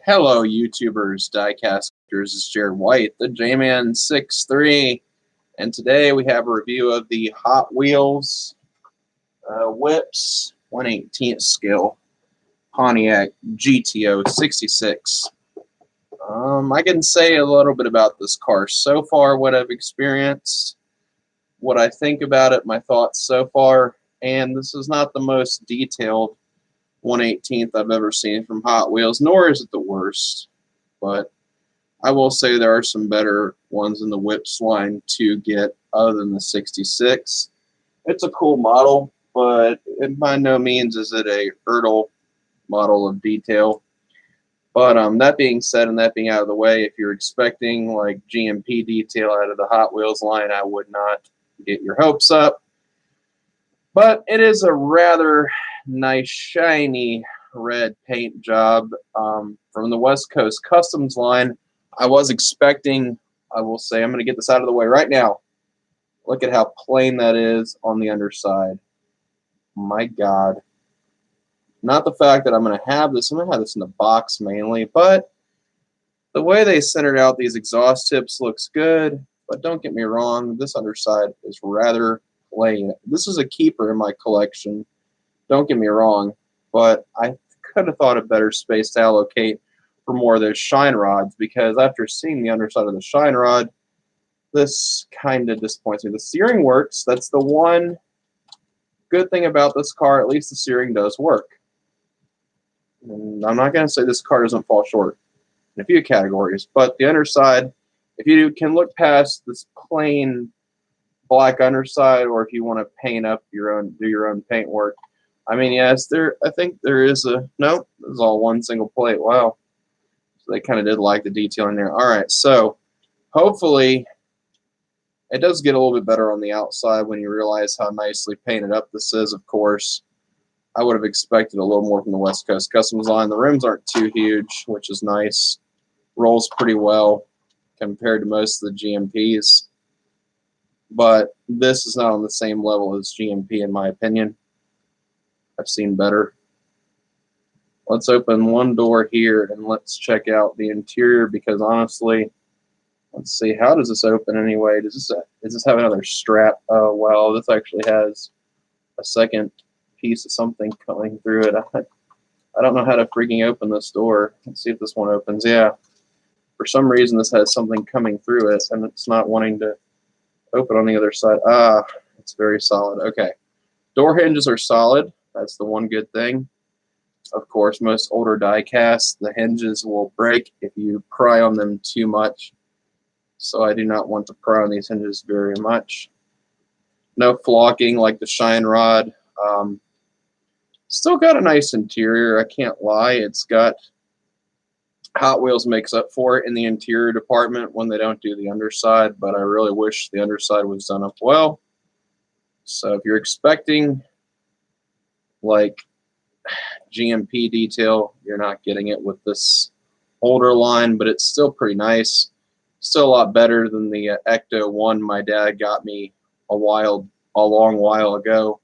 Hello, YouTubers, diecasters. This is Jared White, the J-Man63, and today we have a review of the Hot Wheels Whips 1/18 scale Pontiac GTO 66. I can say a little bit about this car so far, what I've experienced, what I think about it, my thoughts so far, and this is not the most detailed 1/18th I've ever seen from Hot Wheels, nor is it the worst, but I will say there are some better ones in the Whips line to get other than the 66. It's a cool model, but by no means is it a hurdle model of detail. But that being said, and that being out of the way, if you're expecting like GMP detail out of the Hot Wheels line, I would not get your hopes up. But it is a rather nice, shiny red paint job from the West Coast Customs line. I was expecting, I will say, I'm going to get this out of the way right now. Look at how plain that is on the underside. My God. Not the fact that I'm going to have this. I'm going to have this in the box mainly, but the way they centered out these exhaust tips looks good. But don't get me wrong, this underside is rather plain. This is a keeper in my collection. Don't get me wrong, but I could have thought of better space to allocate for more of those shine rods, because after seeing the underside of the shine rod, this kind of disappoints me. The steering works. That's the one good thing about this car. At least the steering does work. And I'm not going to say this car doesn't fall short in a few categories, but the underside, if you can look past this plain black underside, or if you want to paint up your own, do your own paint work, I mean, yes, there. I think there is a nope. This is all one single plate. Wow, so they kind of did like the detail in there. All right, so hopefully it does get a little bit better on the outside when you realize how nicely painted up this is. Of course, I would have expected a little more from the West Coast Customs line. The rims aren't too huge, which is nice. Rolls pretty well compared to most of the GMPs, but this is not on the same level as GMP in my opinion. I've seen better. Let's open one door here and let's check out the interior, because honestly, let's see, how does this open anyway? Does this have another strap? Oh, well, this actually has a second piece of something coming through it. I don't know how to freaking open this door. Let's see if this one opens. Yeah. For some reason, this has something coming through it, and it's not wanting to open on the other side. Ah, it's very solid. Okay. Door hinges are solid. That's the one good thing. Of course, most older die casts, the hinges will break if you pry on them too much. So I do not want to pry on these hinges very much. No flocking like the shine rod. Still got a nice interior, I can't lie. It's got Hot Wheels makes up for it in the interior department when they don't do the underside, but I really wish the underside was done up well. So if you're expecting like GMP detail, you're not getting it with this older line, but it's still pretty nice. Still a lot better than the Ecto 1 my dad got me a long while ago,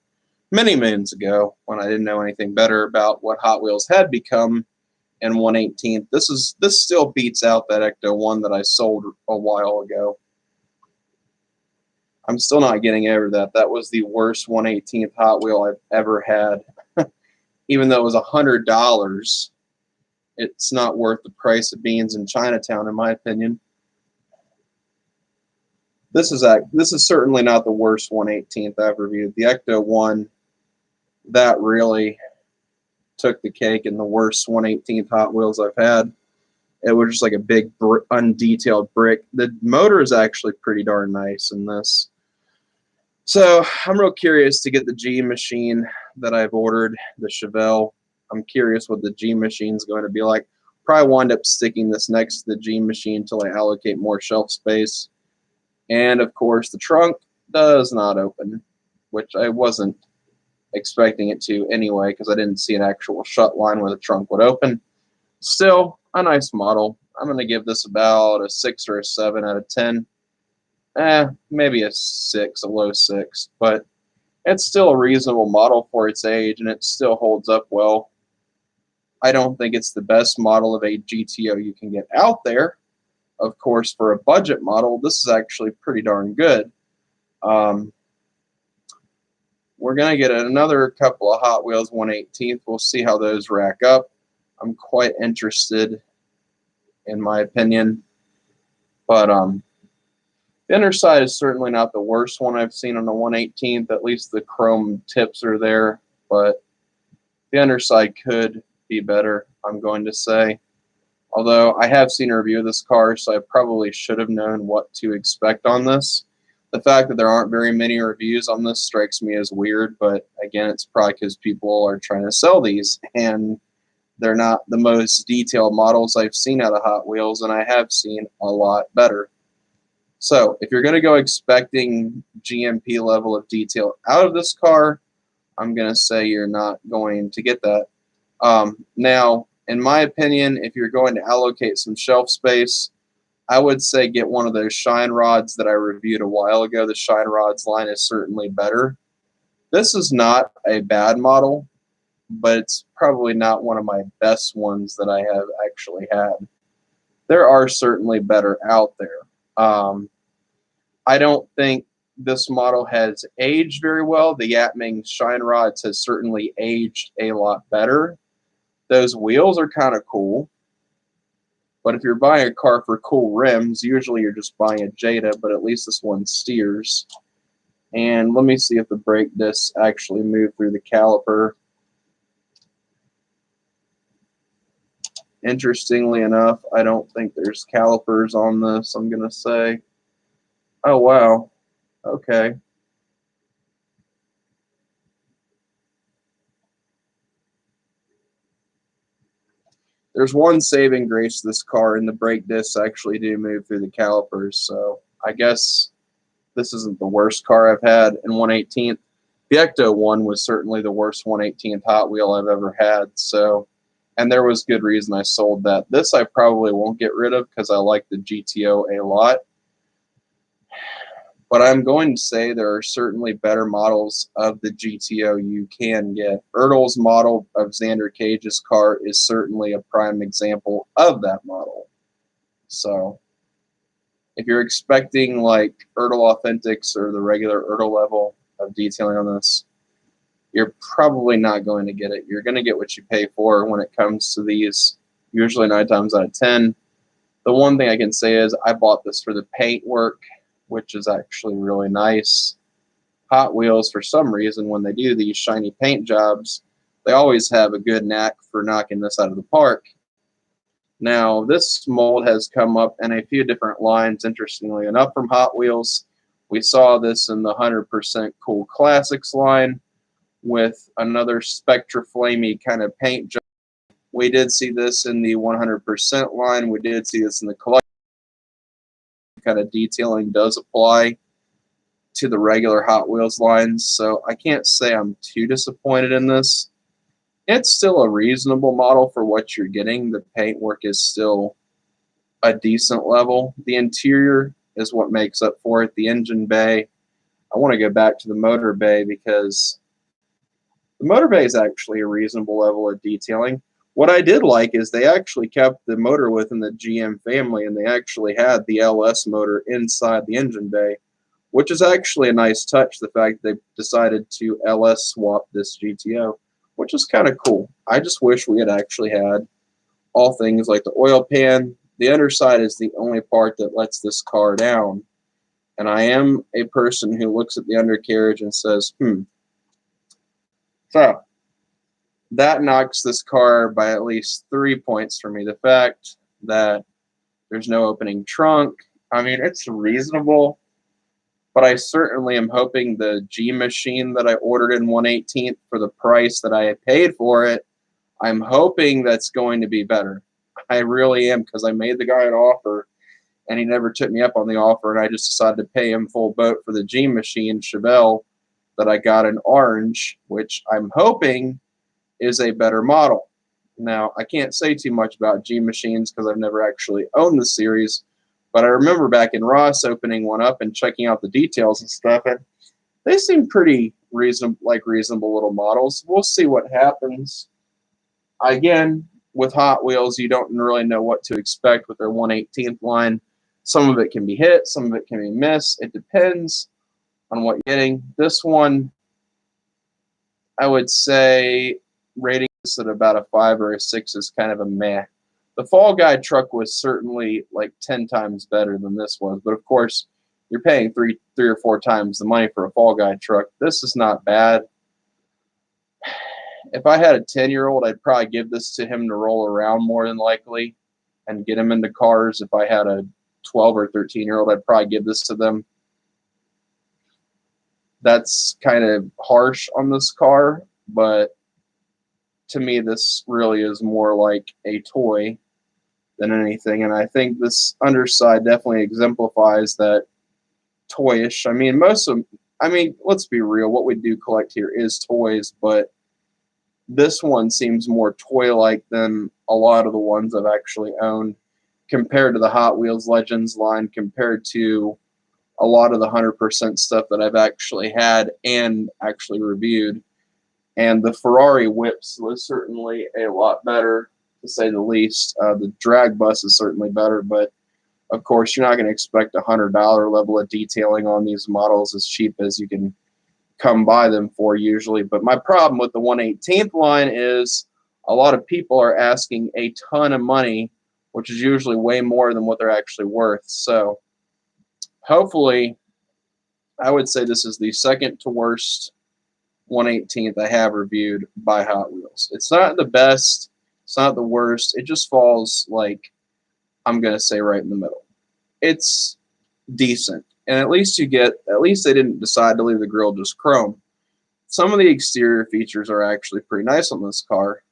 many moons ago, when I didn't know anything better about what Hot Wheels had become in 1/18. This still beats out that Ecto 1 that I sold a while ago. I'm still not getting over that. That was the worst 1/18th Hot Wheel I've ever had. Even though it was $100, it's not worth the price of beans in Chinatown, in my opinion. This is certainly not the worst 1/18th I've reviewed. The Ecto 1, that really took the cake in the worst 1/18th Hot Wheels I've had. It was just like a big undetailed brick. The motor is actually pretty darn nice in this. So I'm real curious to get the G machine that I've ordered, the Chevelle. I'm curious what the G machine is going to be like. Probably wind up sticking this next to the G machine until I allocate more shelf space. And of course, the trunk does not open, which I wasn't expecting it to anyway, because I didn't see an actual shut line where the trunk would open. Still, a nice model. I'm going to give this about a 6 or a 7 out of 10. Maybe a 6, a low 6, but it's still a reasonable model for its age, and it still holds up well. I don't think it's the best model of a GTO you can get out there. Of course, for a budget model, this is actually pretty darn good. We're going to get another couple of Hot Wheels 1/18th. We'll see how those rack up. I'm quite interested, in my opinion. But the underside is certainly not the worst one I've seen on the 1/18th. At least the chrome tips are there. But the underside could be better, I'm going to say. Although I have seen a review of this car, so I probably should have known what to expect on this. The fact that there aren't very many reviews on this strikes me as weird, but again, it's probably because people are trying to sell these, and they're not the most detailed models I've seen out of Hot Wheels, and I have seen a lot better. So if you're going to go expecting GMP level of detail out of this car, I'm going to say you're not going to get that. Now, in my opinion, if you're going to allocate some shelf space, I would say get one of those Shine Rods that I reviewed a while ago. The Shine Rods line is certainly better. This is not a bad model, but it's probably not one of my best ones that I have actually had. There are certainly better out there. I don't think this model has aged very well. The Yatming Shine Rods has certainly aged a lot better. Those wheels are kind of cool. But if you're buying a car for cool rims, usually you're just buying a Jada, but at least this one steers. And let me see if the brake discs actually move through the caliper. Interestingly enough, I don't think there's calipers on this, I'm going to say. Oh, wow. Okay. There's one saving grace to this car, and the brake discs actually do move through the calipers, so I guess this isn't the worst car I've had in 1/18th. The Ecto one was certainly the worst 1/18th Hot Wheel I've ever had, so, and there was good reason I sold that. This I probably won't get rid of because I like the GTO a lot. But I'm going to say there are certainly better models of the GTO you can get. Ertl's model of Xander Cage's car is certainly a prime example of that model. So if you're expecting like Ertl Authentics or the regular Ertl level of detailing on this, you're probably not going to get it. You're going to get what you pay for when it comes to these, usually 9 times out of 10. The one thing I can say is I bought this for the paint work, which is actually really nice. Hot Wheels, for some reason, when they do these shiny paint jobs, they always have a good knack for knocking this out of the park. Now, this mold has come up in a few different lines, interestingly enough, from Hot Wheels. We saw this in the 100% Cool Classics line with another Spectra Flamey kind of paint job. We did see this in the 100% line. We did see this in the collection. Kind of detailing does apply to the regular Hot Wheels lines, so I can't say I'm too disappointed in this. It's still a reasonable model for what you're getting. The paintwork is still a decent level. The interior is what makes up for it. The engine bay, I want to go back to the motor bay because the motor bay is actually a reasonable level of detailing. What I did like is they actually kept the motor within the GM family, and they actually had the LS motor inside the engine bay, which is actually a nice touch, the fact that they decided to LS swap this GTO, which is kind of cool. I just wish we had actually had all things like the oil pan. The underside is the only part that lets this car down, and I am a person who looks at the undercarriage and says, So, that knocks this car by at least 3 points for me. The fact that there's no opening trunk, I mean, it's reasonable, but I certainly am hoping the G machine that I ordered in 1/18th for the price that I paid for it, I'm hoping that's going to be better. I really am, because I made the guy an offer, and he never took me up on the offer, and I just decided to pay him full boat for the G machine Chevelle that I got in orange, which I'm hoping is a better model. Now, I can't say too much about G machines because I've never actually owned the series, but I remember back in Ross opening one up and checking out the details and stuff, and they seem pretty reasonable little models. We'll see what happens. Again, with Hot Wheels, you don't really know what to expect with their 1/18th line. Some of it can be hit, some of it can be missed. It depends on what you're getting. This one, I would say rating this at about a 5 or a 6 is kind of a meh. The Fall Guy truck was certainly like 10 times better than this was, but of course, you're paying three or four times the money for a Fall Guy truck. This is not bad. If I had a 10-year-old, I'd probably give this to him to roll around more than likely and get him into cars. If I had a 12 or 13-year-old, I'd probably give this to them. That's kind of harsh on this car, but to me, this really is more like a toy than anything. And I think this underside definitely exemplifies that toyish. I mean, let's be real. What we do collect here is toys, but this one seems more toy-like than a lot of the ones I've actually owned compared to the Hot Wheels Legends line, compared to a lot of the 100% stuff that I've actually had and actually reviewed. And the Ferrari Whips was certainly a lot better, to say the least. The drag bus is certainly better, but of course, you're not going to expect a $100 level of detailing on these models as cheap as you can come by them for usually. But my problem with the 1/18th line is a lot of people are asking a ton of money, which is usually way more than what they're actually worth. So hopefully, I would say this is the second to worst 1/18th I have reviewed by Hot Wheels. It's not the best. It's not the worst. It just falls, like, I'm going to say, right in the middle. It's decent. And at least they didn't decide to leave the grille just chrome. Some of the exterior features are actually pretty nice on this car,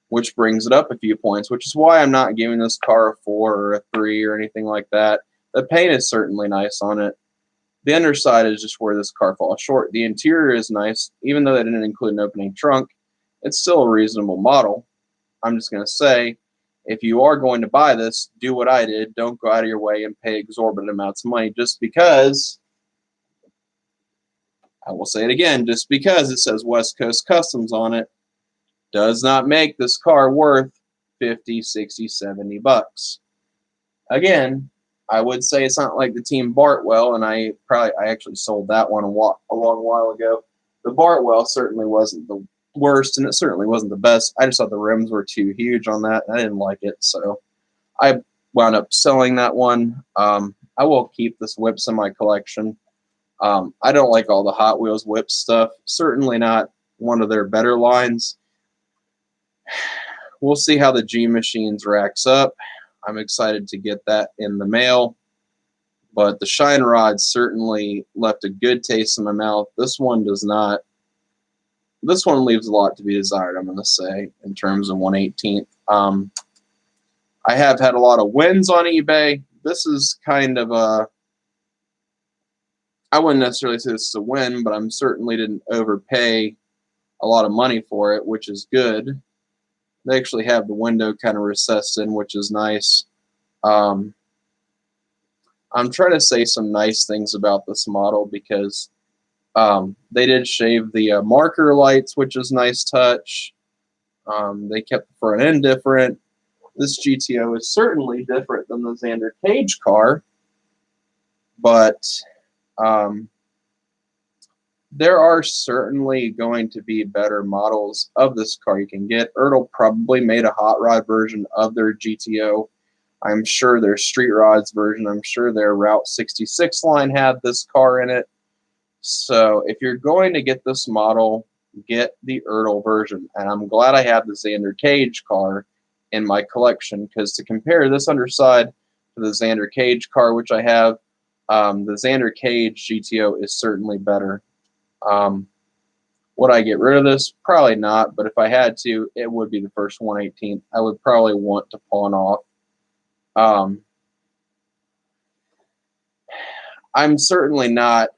which brings it up a few points, which is why I'm not giving this car a 4 or a 3 or anything like that. The paint is certainly nice on it. The underside is just where this car falls short. The interior is nice. Even though they didn't include an opening trunk, it's still a reasonable model. I'm just going to say, if you are going to buy this, do what I did. Don't go out of your way and pay exorbitant amounts of money just because, I will say it again, just because it says West Coast Customs on it does not make this car worth 50, 60, 70 bucks. Again, I would say it's not like the Team Bartwell, and I actually sold that one a long while ago. The Bartwell certainly wasn't the worst, and it certainly wasn't the best. I just thought the rims were too huge on that. I didn't like it, so I wound up selling that one. I will keep this Whips in my collection. I don't like all the Hot Wheels Whips stuff. Certainly not one of their better lines. We'll see how the G Machines racks up. I'm excited to get that in the mail. But the Shine Rod certainly left a good taste in my mouth. This one does not. This one leaves a lot to be desired, I'm going to say, in terms of 1/18th. I have had a lot of wins on eBay. This is kind of a, I wouldn't necessarily say this is a win, but I certainly didn't overpay a lot of money for it, which is good. They actually have the window kind of recessed in, which is nice. I'm trying to say some nice things about this model because they did shave the marker lights, which is a nice touch. They kept the front end different. This GTO is certainly different than the Xander Cage car, but there are certainly going to be better models of this car you can get. Ertl probably made a hot rod version of their GTO. I'm sure their Street Rods version, I'm sure their Route 66 line had this car in it. So if you're going to get this model, get the Ertl version. And I'm glad I have the Xander Cage car in my collection, because to compare this underside to the Xander Cage car, which I have, the Xander Cage GTO is certainly better. Would I get rid of this? Probably not, but if I had to, it would be the first 1/18th. I would probably want to pawn off. I'm certainly not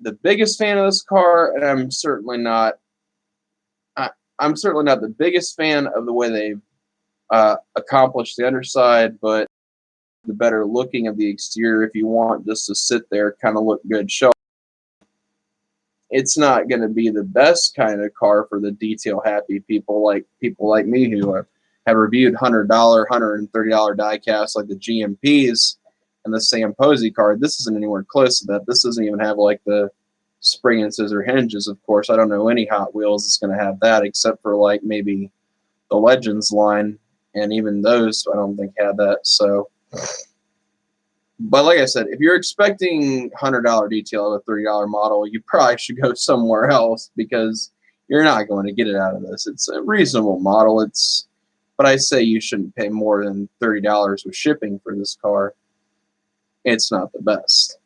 the biggest fan of this car, and I'm certainly not the biggest fan of the way they've accomplished the underside, but the better looking of the exterior, if you want just to sit there, kind of look good, show. It's not going to be the best kind of car for the detail happy people like me who have reviewed $100, $130 die casts like the GMPs and the Sam Posey card. This isn't anywhere close to that. This doesn't even have like the spring and scissor hinges. Of course, I don't know any Hot Wheels that's going to have that except for like maybe the Legends line, and even those I don't think had that. So, but like I said, if you're expecting $100 detail of a $30 model, you probably should go somewhere else because you're not going to get it out of this. It's a reasonable model. But I say you shouldn't pay more than $30 with shipping for this car. It's not the best.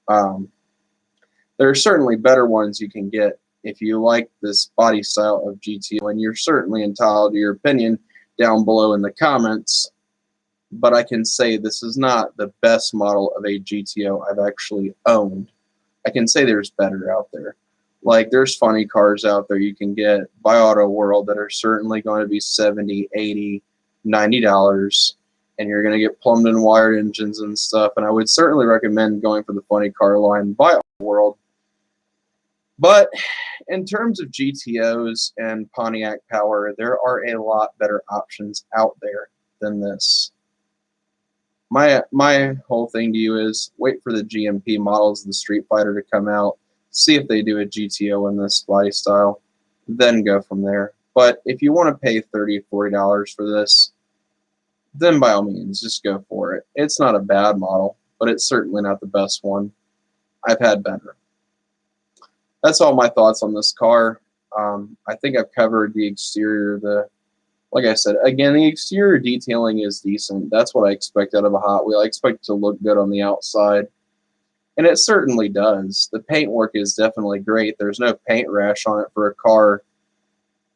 There are certainly better ones you can get if you like this body style of GTO, and you're certainly entitled to your opinion down below in the comments. But I can say this is not the best model of a GTO I've actually owned. I can say there's better out there. Like, there's funny cars out there you can get by Auto World that are certainly going to be $70, $80, $90, and you're going to get plumbed and wired engines and stuff. And I would certainly recommend going for the funny car line by Auto World. But in terms of GTOs and Pontiac power, there are a lot better options out there than this. My whole thing to you is wait for the GMP models of the Street Fighter to come out, see if they do a GTO in this body style, then go from there. But if you want to pay $30, $40 for this, then by all means, just go for it. It's not a bad model, but it's certainly not the best one. I've had better. That's all my thoughts on this car. I think I've covered the exterior, like I said, again, the exterior detailing is decent. That's what I expect out of a Hot Wheel. I expect it to look good on the outside, and it certainly does. The paintwork is definitely great. There's no paint rash on it for a car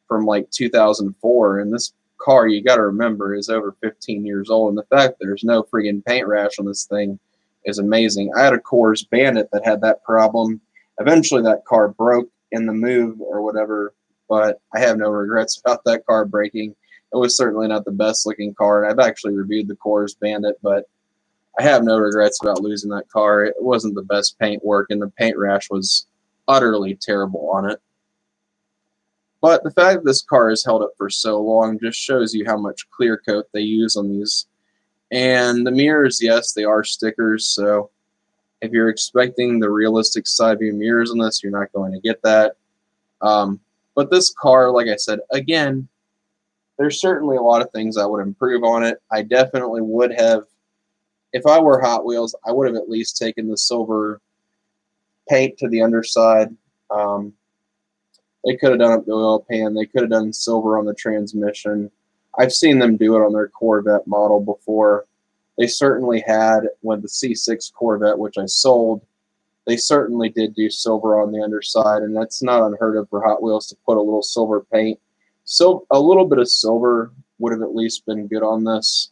from like 2004, and this car, you got to remember, is over 15 years old, and the fact there's no friggin' paint rash on this thing is amazing. I had a Coors Bandit that had that problem. Eventually, that car broke in the move or whatever, but I have no regrets about that car breaking. It was certainly not the best looking car, and I've actually reviewed the Coors Bandit, but I have no regrets about losing that car. It wasn't the best paint work, and the paint rash was utterly terrible on it. But the fact that this car has held up for so long just shows you how much clear coat they use on these. And the mirrors, yes, they are stickers, so if you're expecting the realistic side view mirrors on this, you're not going to get that. But this car, like I said, again, there's certainly a lot of things I would improve on it. I definitely would have, if I were Hot Wheels, I would have at least taken the silver paint to the underside. They could have done up the oil pan. They could have done silver on the transmission. I've seen them do it on their Corvette model before. They certainly had, with the C6 Corvette, which I sold, they certainly did do silver on the underside, and that's not unheard of for Hot Wheels to put a little silver paint. So a little bit of silver would have at least been good on this.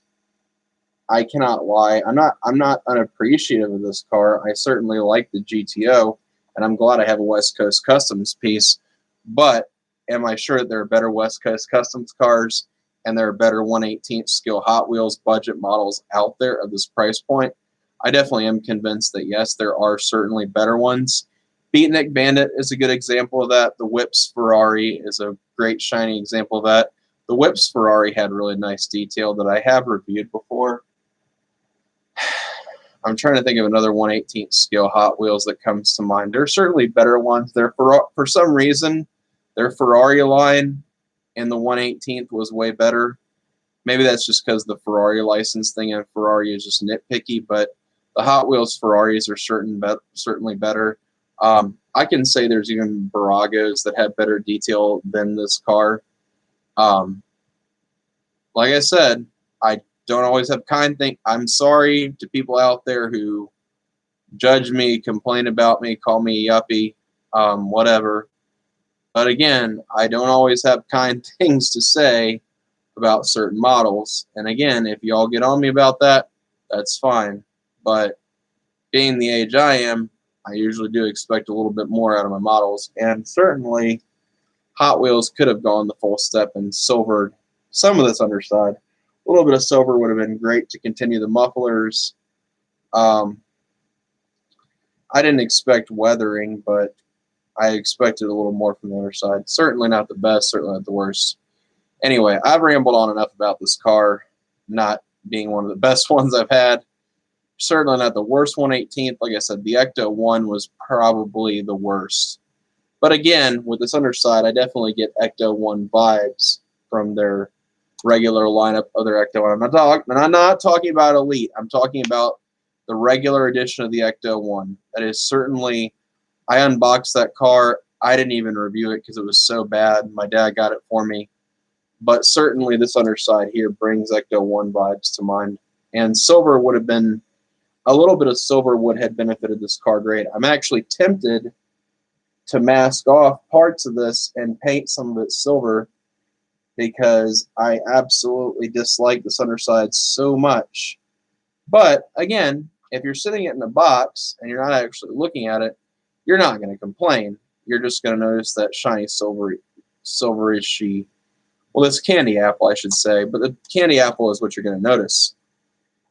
I cannot lie. I'm not unappreciative of this car. I certainly like the GTO, and I'm glad I have a West Coast Customs piece. But am I sure that there are better West Coast Customs cars and there are better 1/18 scale Hot Wheels budget models out there of this price point? I definitely am convinced that yes, there are certainly better ones. Beatnik Bandit is a good example of that. The Whips Ferrari is a great shiny example of that. The Whips Ferrari had really nice detail that I have reviewed before. I'm trying to think of another 1/18 scale Hot Wheels that comes to mind. There are certainly better ones. For some reason, their Ferrari line in the 1/18 was way better. Maybe that's just because the Ferrari license thing and Ferrari is just nitpicky, but the Hot Wheels Ferraris are certainly better. I can say there's even Baragos that have better detail than this car. Like I said, I don't always have kind things. I'm sorry to people out there who judge me, complain about me, call me yuppie, whatever. But again, I don't always have kind things to say about certain models. And again, if y'all get on me about that, that's fine. But being the age I am, I usually do expect a little bit more out of my models. And certainly, Hot Wheels could have gone the full step and silvered some of this underside. A little bit of silver would have been great to continue the mufflers. I didn't expect weathering, but I expected a little more from the other side. Certainly not the best, certainly not the worst. Anyway, I've rambled on enough about this car not being one of the best ones I've had. Certainly not the worst 1/18th. Like I said, the Ecto 1 was probably the worst. But again, with this underside, I definitely get Ecto 1 vibes from their regular lineup of their Ecto 1. I'm not talking about Elite. I'm talking about the regular edition of the Ecto 1. That is certainly, I unboxed that car. I didn't even review it because it was so bad. My dad got it for me. But certainly this underside here brings Ecto 1 vibes to mind. And silver would have been, a little bit of silver would have benefited this car great. I'm actually tempted to mask off parts of this and paint some of it silver because I absolutely dislike this underside so much. But again, if you're sitting it in a box and you're not actually looking at it, you're not going to complain. You're just going to notice that shiny silverishy, well, it's candy apple, I should say, but the candy apple is what you're going to notice.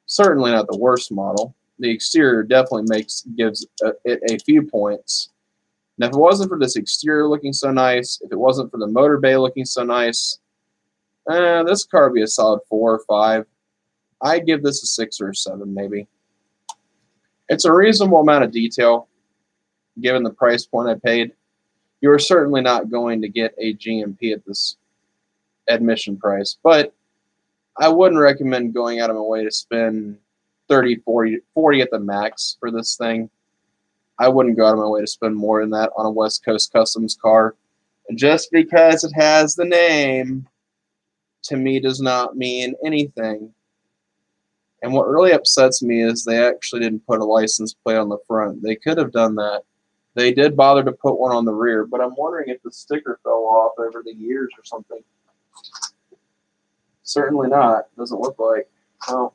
Certainly not the worst model. The exterior definitely gives it a few points. Now, if it wasn't for this exterior looking so nice, if it wasn't for the motor bay looking so nice, this car would be a solid 4 or 5. I'd give this a 6 or a 7, maybe. It's a reasonable amount of detail, given the price point I paid. You are certainly not going to get a GMP at this admission price, but I wouldn't recommend going out of my way to spend 30, 40 at the max for this thing. I wouldn't go out of my way to spend more than that on a West Coast Customs car. Just because it has the name, to me, does not mean anything. And what really upsets me is they actually didn't put a license plate on the front. They could have done that. They did bother to put one on the rear, but I'm wondering if the sticker fell off over the years or something. Certainly not. Doesn't look like. Well,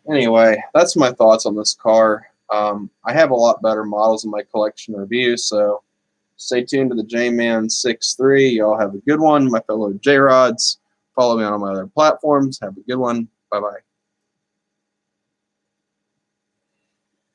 anyway, that's my thoughts on this car. I have a lot better models in my collection review, so stay tuned to the J-Man 63. Y'all have a good one, my fellow J-Rods. Follow me on all my other platforms. Have a good one. Bye-bye.